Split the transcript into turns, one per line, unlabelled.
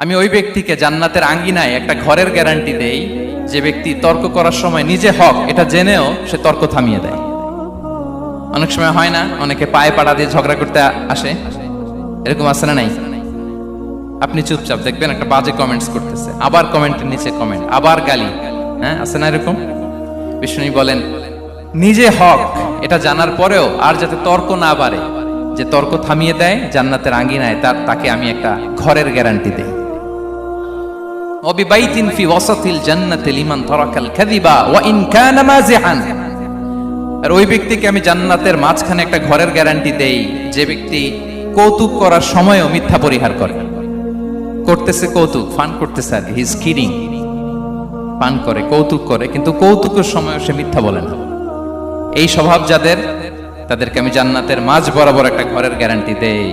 আমি ওই ব্যক্তিকে জান্নাতের আঙ্গিনায় একটা ঘরের গ্যারান্টি দেই যে ব্যক্তি তর্ক করার সময় নিজে হক এটা জেনেও সে তর্ক থামিয়ে দেয়। অনেক সময় হয় না, অনেকে পায়ে পাড়া দিয়ে ঝগড়া করতে আসে, এরকম আছে না নাই? আপনি চুপচাপ দেখবেন একটা বাজে কমেন্টস করতেছে, আবার কমেন্টের নিচে কমেন্ট, আবার গালি, হ্যাঁ আছে না এরকম? বিষ্ণু বলেন নিজে হক এটা জানার পরেও আর যাতে তর্ক না বাড়ে, যে তর্ক থামিয়ে দেয় জান্নাতের আঙ্গিনায়, তাকে আমি একটা ঘরের গ্যারান্টি দেই। ওয়াবিবাইতিন ফি ওয়াসাতিল জান্নাতি লিমান তারাকাল কাযিবা ওয়া ইন কানা মাযিহান। আর ওই ব্যক্তিকে আমি জান্নাতের মাঝখানে একটা ঘরের গ্যারান্টি দেই যে ব্যক্তি কৌতুক করার সময়ও মিথ্যা পরিহার করে। করতেছে কৌতুক, ফান করতেছে আর হি ইজ কিডিং, পান করে কৌতুক করে, কিন্তু কৌতুকের সময় সে মিথ্যা বলে না। এই স্বভাব যাদের, তাদেরকে আমি জান্নাতের মাঝ বরাবর একটা ঘরের গ্যারান্টি দেই।